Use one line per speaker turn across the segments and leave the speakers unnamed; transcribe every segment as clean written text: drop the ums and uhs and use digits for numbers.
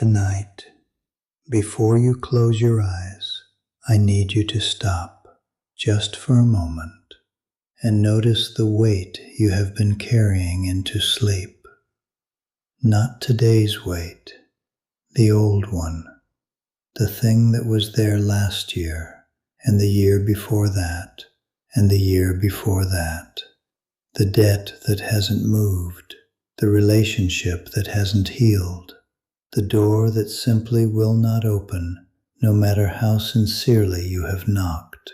Tonight, before you close your eyes, I need you to stop just for a moment and notice the weight you have been carrying into sleep. Not today's weight, the old one, the thing that was there last year and the year before that and the year before that, the debt that hasn't moved, the relationship that hasn't healed, the door that simply will not open no matter how sincerely you have knocked.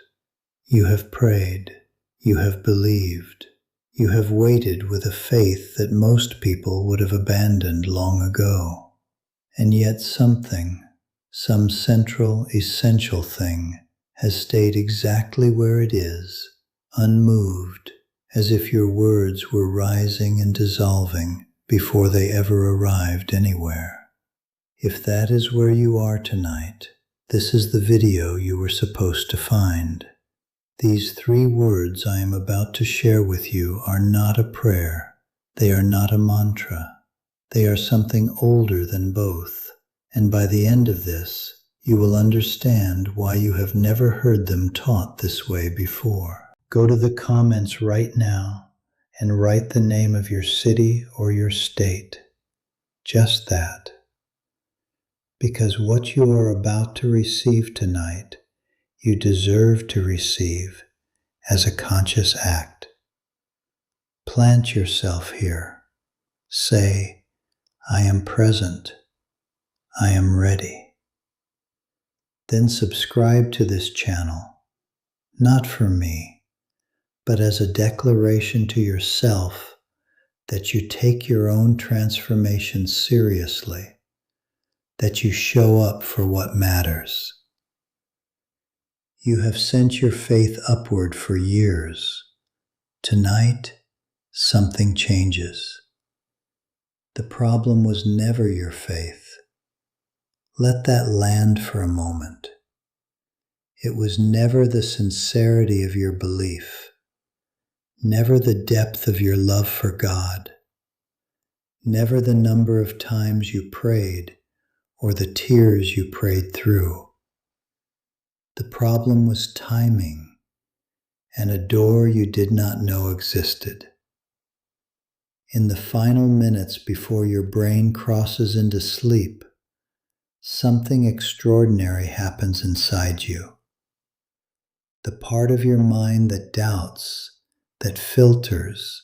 You have prayed, you have believed, you have waited with a faith that most people would have abandoned long ago. And yet something, some central, essential thing, has stayed exactly where it is, unmoved, as if your words were rising and dissolving before they ever arrived anywhere. If that is where you are tonight, this is the video you were supposed to find. These 3 words I am about to share with you are not a prayer. They are not a mantra. They are something older than both. And by the end of this, you will understand why you have never heard them taught this way before. Go to the comments right now and write the name of your city or your state. Just that. Because what you are about to receive tonight, you deserve to receive as a conscious act. Plant yourself here. Say, I am present. I am ready. Then subscribe to this channel, not for me, but as a declaration to yourself that you take your own transformation seriously, that you show up for what matters. You have sent your faith upward for years. Tonight, something changes. The problem was never your faith. Let that land for a moment. It was never the sincerity of your belief, never the depth of your love for God, never the number of times you prayed or the tears you prayed through. The problem was timing and a door you did not know existed. In the final minutes before your brain crosses into sleep, something extraordinary happens inside you. The part of your mind that doubts, that filters,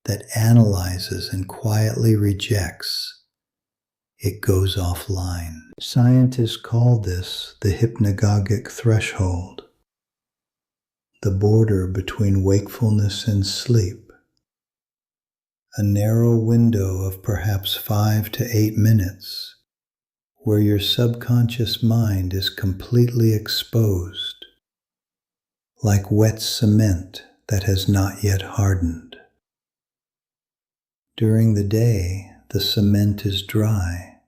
that analyzes and quietly rejects, it goes offline. Scientists call this the hypnagogic threshold, the border between wakefulness and sleep, a narrow window of perhaps 5 to 8 minutes where your subconscious mind is completely exposed, like wet cement that has not yet hardened. During the day, the cement is dry.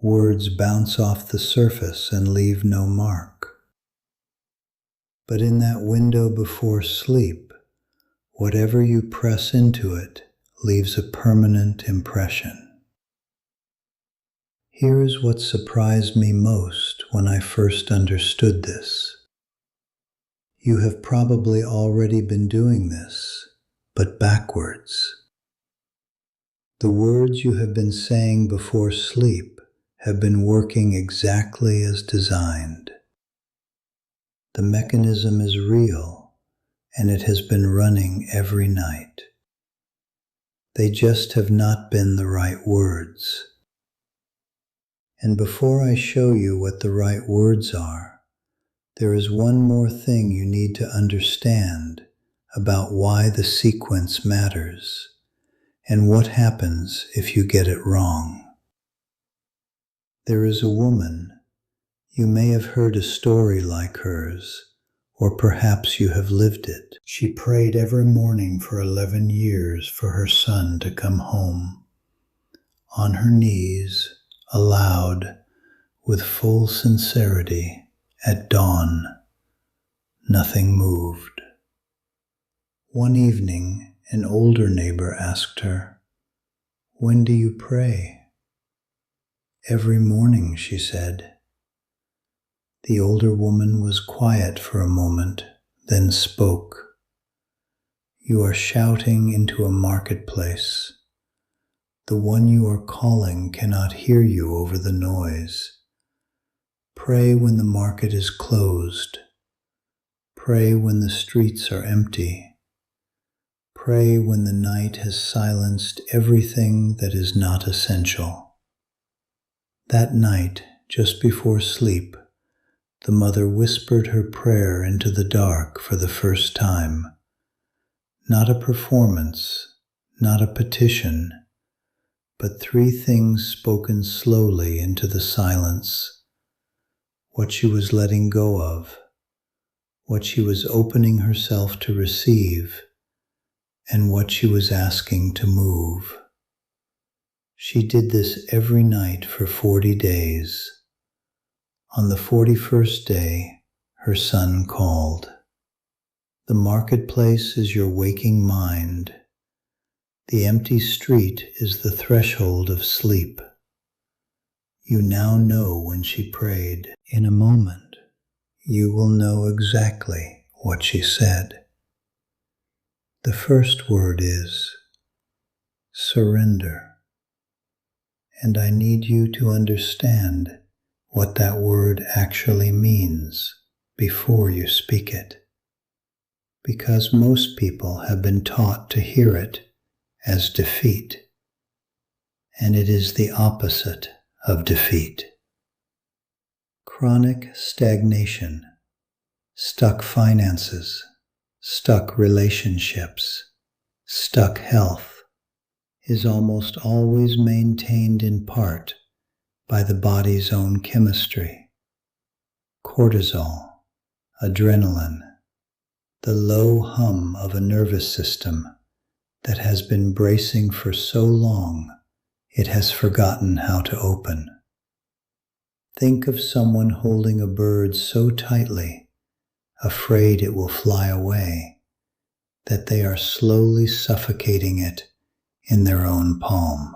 Words bounce off the surface and leave no mark. But in that window before sleep, whatever you press into it leaves a permanent impression. Here is what surprised me most when I first understood this. You have probably already been doing this, but backwards. The words you have been saying before sleep have been working exactly as designed. The mechanism is real, and it has been running every night. They just have not been the right words. And before I show you what the right words are, there is one more thing you need to understand about why the sequence matters and what happens if you get it wrong. There is a woman. You may have heard a story like hers, or perhaps you have lived it. She prayed every morning for 11 years for her son to come home. On her knees, aloud, with full sincerity, at dawn, nothing moved. One evening, an older neighbor asked her, "When do you pray?" Every morning, she said. The older woman was quiet for a moment, then spoke. You are shouting into a marketplace. The one you are calling cannot hear you over the noise. Pray when the market is closed. Pray when the streets are empty. Pray when the night has silenced everything that is not essential. That night, just before sleep, the mother whispered her prayer into the dark for the first time. Not a performance, not a petition, but 3 things spoken slowly into the silence. What she was letting go of, what she was opening herself to receive, and what she was asking to move. She did this every night for 40 days. On the 41st day, her son called. The marketplace is your waking mind. The empty street is the threshold of sleep. You now know when she prayed. In a moment, you will know exactly what she said. The first word is surrender. And I need you to understand what that word actually means before you speak it. Because most people have been taught to hear it as defeat, and it is the opposite of defeat. Chronic stagnation, stuck finances, stuck relationships, stuck health is almost always maintained in part by the body's own chemistry. Cortisol, adrenaline, the low hum of a nervous system that has been bracing for so long it has forgotten how to open. Think of someone holding a bird so tightly, afraid it will fly away, that they are slowly suffocating it in their own palm.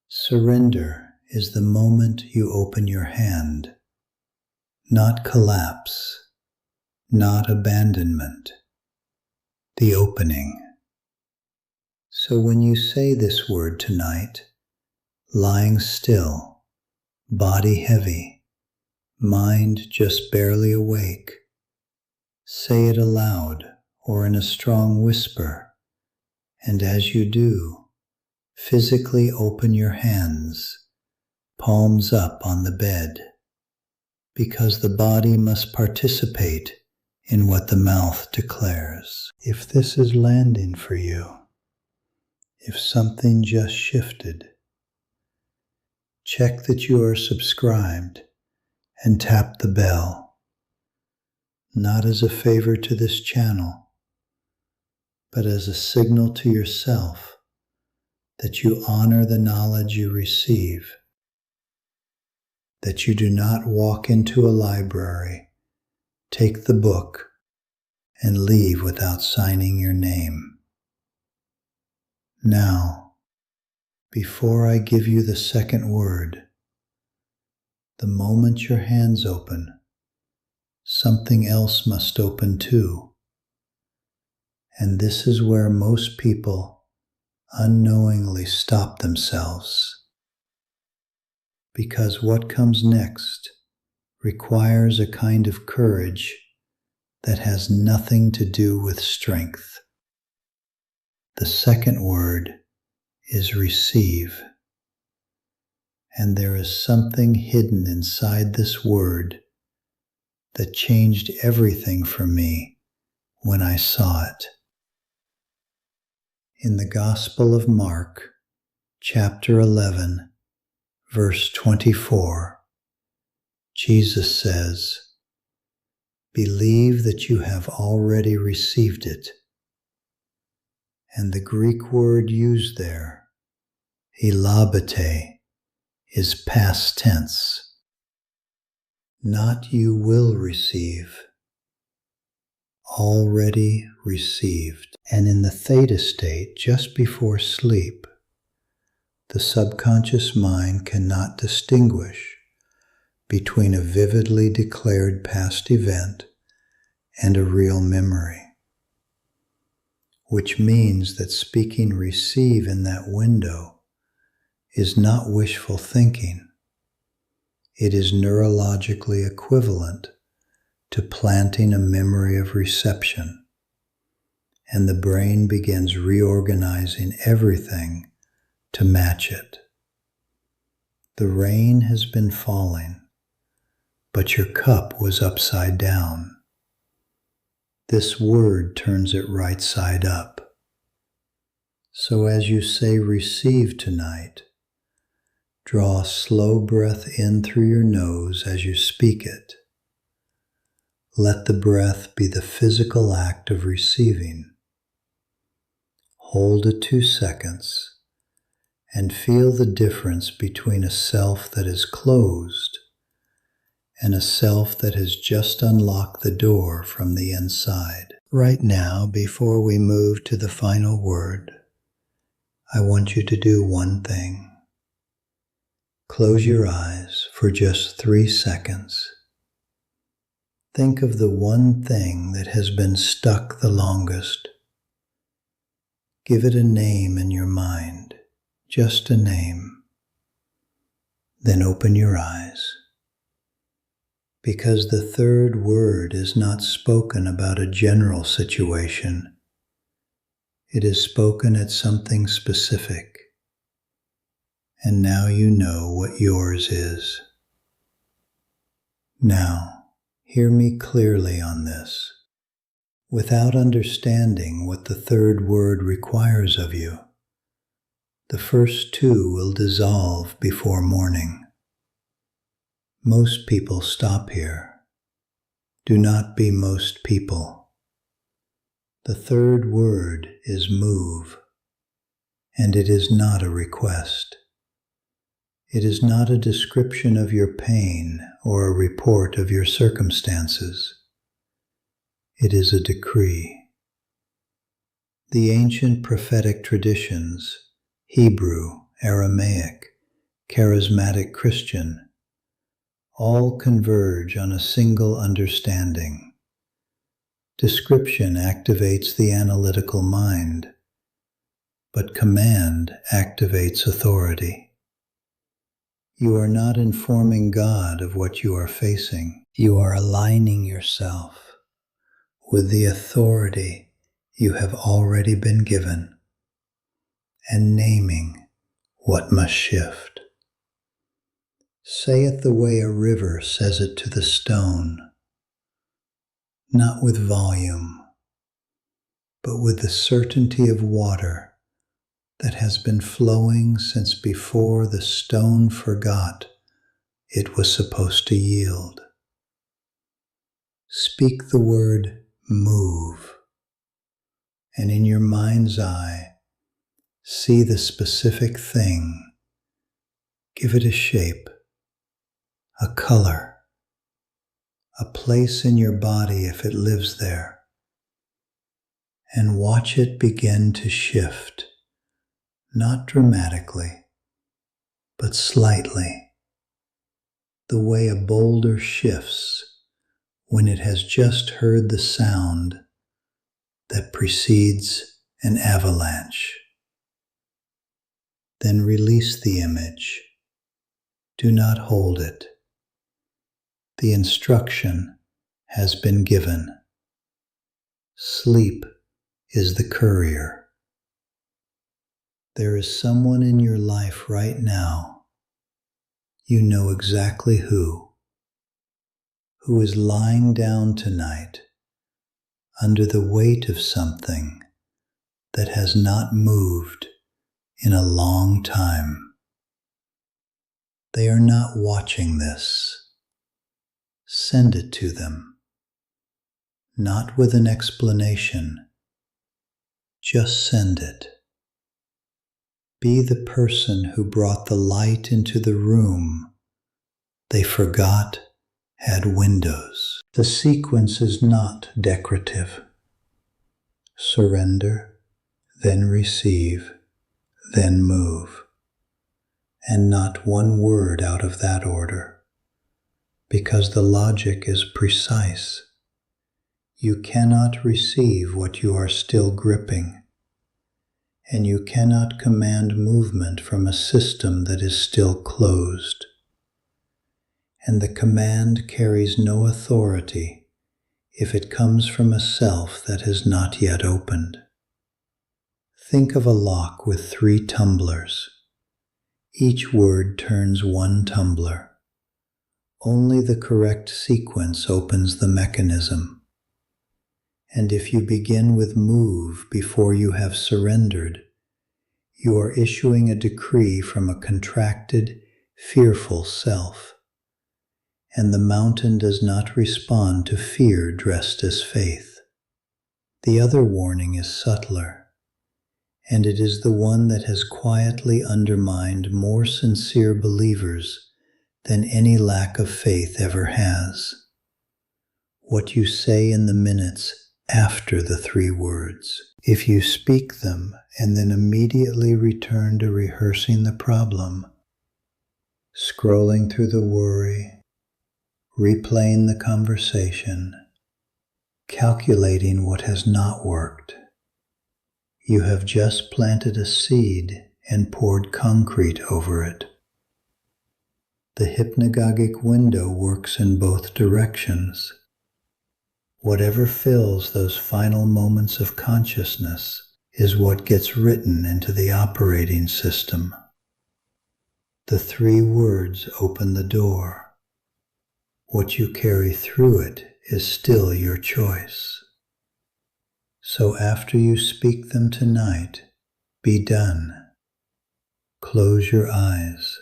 Surrender is the moment you open your hand, not collapse, not abandonment, the opening. So when you say this word tonight, lying still, body heavy, mind just barely awake, say it aloud or in a strong whisper, and as you do, physically open your hands, palms up on the bed, because the body must participate in what the mouth declares. If this is landing for you, if something just shifted, check that you are subscribed and tap the bell, not as a favor to this channel, but as a signal to yourself that you honor the knowledge you receive, that you do not walk into a library, take the book, and leave without signing your name. Now, before I give you the second word, the moment your hands open, something else must open too. And this is where most people unknowingly stop themselves. Because what comes next requires a kind of courage that has nothing to do with strength. The second word is receive. And there is something hidden inside this word that changed everything for me when I saw it. In the Gospel of Mark, chapter 11, verse 24, Jesus says, "Believe that you have already received it." And the Greek word used there, elabete, is past tense. Not you will receive, already received. And in the theta state, just before sleep, The subconscious mind cannot distinguish between a vividly declared past event and a real memory, which means that speaking receive in that window is not wishful thinking. It is neurologically equivalent to planting a memory of reception, and the brain begins reorganizing everything to match it. The rain has been falling, but your cup was upside down. This word turns it right side up. So as you say receive tonight, draw a slow breath in through your nose as you speak it. Let the breath be the physical act of receiving. Hold it 2 seconds and feel the difference between a self that is closed and a self that has just unlocked the door from the inside. Right now, before we move to the final word, I want you to do one thing. Close your eyes for just 3 seconds. Think of the one thing that has been stuck the longest. Give it a name in your mind, just a name. Then open your eyes. Because the third word is not spoken about a general situation. It is spoken at something specific. And now you know what yours is. Now, hear me clearly on this. Without understanding what the third word requires of you, the first 2 will dissolve before morning. Most people stop here. Do not be most people. The third word is move, and it is not a request. It is not a description of your pain or a report of your circumstances. It is a decree. The ancient prophetic traditions, Hebrew, Aramaic, charismatic Christian, all converge on a single understanding. Description activates the analytical mind, but command activates authority. You are not informing God of what you are facing. You are aligning yourself with the authority you have already been given and naming what must shift. Say it the way a river says it to the stone, not with volume, but with the certainty of water that has been flowing since before the stone forgot it was supposed to yield. Speak the word move, and in your mind's eye, see the specific thing. Give it a shape, a color, a place in your body if it lives there, and watch it begin to shift, not dramatically, but slightly, the way a boulder shifts when it has just heard the sound that precedes an avalanche. Then release the image. Do not hold it. The instruction has been given. Sleep is the courier. There is someone in your life right now, you know exactly who is lying down tonight under the weight of something that has not moved in a long time. They are not watching this. Send it to them, not with an explanation. Just send it. Be the person who brought the light into the room they forgot had windows. The sequence is not decorative. Surrender, then receive, then move. and not one word out of that order, because the logic is precise. You cannot receive what you are still gripping, and you cannot command movement from a system that is still closed. And the command carries no authority if it comes from a self that has not yet opened. Think of a lock with 3 tumblers. Each word turns 1 tumbler. Only the correct sequence opens the mechanism. And if you begin with move before you have surrendered, you are issuing a decree from a contracted, fearful self. And the mountain does not respond to fear dressed as faith. The other warning is subtler, and it is the one that has quietly undermined more sincere believers than any lack of faith ever has. What you say in the minutes after the 3 words. If you speak them and then immediately return to rehearsing the problem, scrolling through the worry, replaying the conversation, calculating what has not worked, you have just planted a seed and poured concrete over it. The hypnagogic window works in both directions. Whatever fills those final moments of consciousness is what gets written into the operating system. The 3 words open the door. What you carry through it is still your choice. So after you speak them tonight, be done. Close your eyes.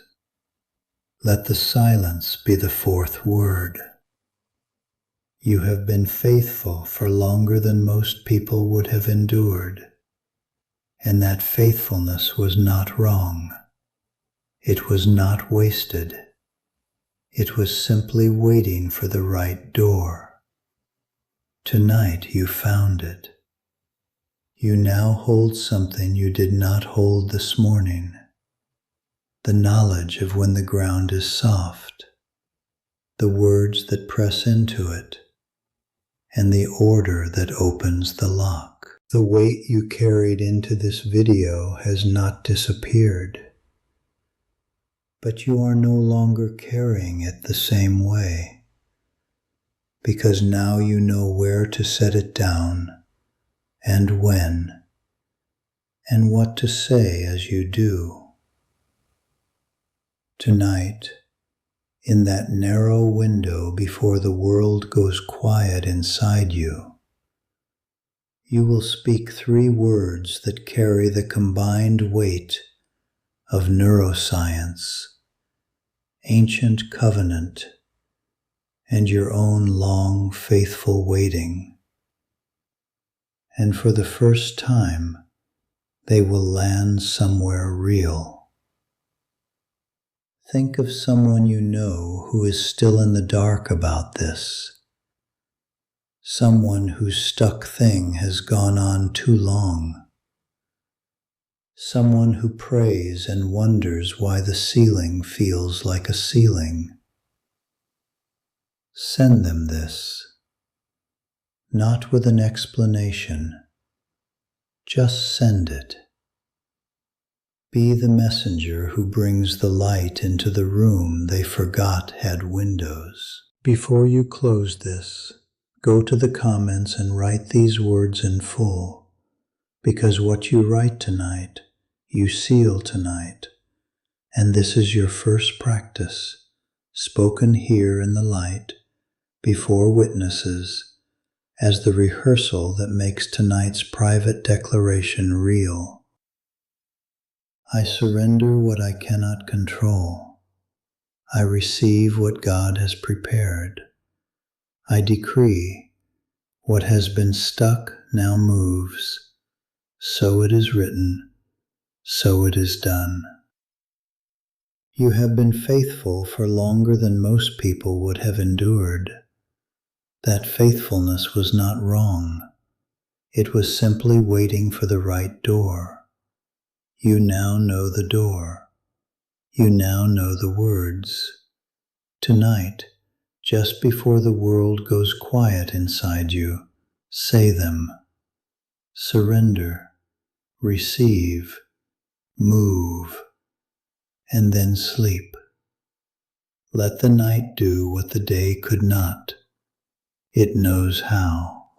Let the silence be the 4th word. You have been faithful for longer than most people would have endured, and that faithfulness was not wrong. It was not wasted. It was simply waiting for the right door. Tonight you found it. You now hold something you did not hold this morning. The knowledge of when the ground is soft, the words that press into it, and the order that opens the lock. The weight you carried into this video has not disappeared, but you are no longer carrying it the same way, because now you know where to set it down, and when, and what to say as you do. Tonight, in that narrow window before the world goes quiet inside you, you will speak 3 words that carry the combined weight of neuroscience, ancient covenant, and your own long, faithful waiting. And for the first time, they will land somewhere real. Think of someone you know who is still in the dark about this. Someone whose stuck thing has gone on too long. Someone who prays and wonders why the ceiling feels like a ceiling. Send them this, not with an explanation. Just send it. Be the messenger who brings the light into the room they forgot had windows. Before you close this, go to the comments and write these words in full, because what you write tonight, you seal tonight, and this is your first practice, spoken here in the light, before witnesses, as the rehearsal that makes tonight's private declaration real. I surrender what I cannot control. I receive what God has prepared. I decree what has been stuck now moves. So it is written, so it is done. You have been faithful for longer than most people would have endured. That faithfulness was not wrong. It was simply waiting for the right door. You now know the door. You now know the words. Tonight, just before the world goes quiet inside you, say them. Surrender, receive, move, and then sleep. Let the night do what the day could not. It knows how.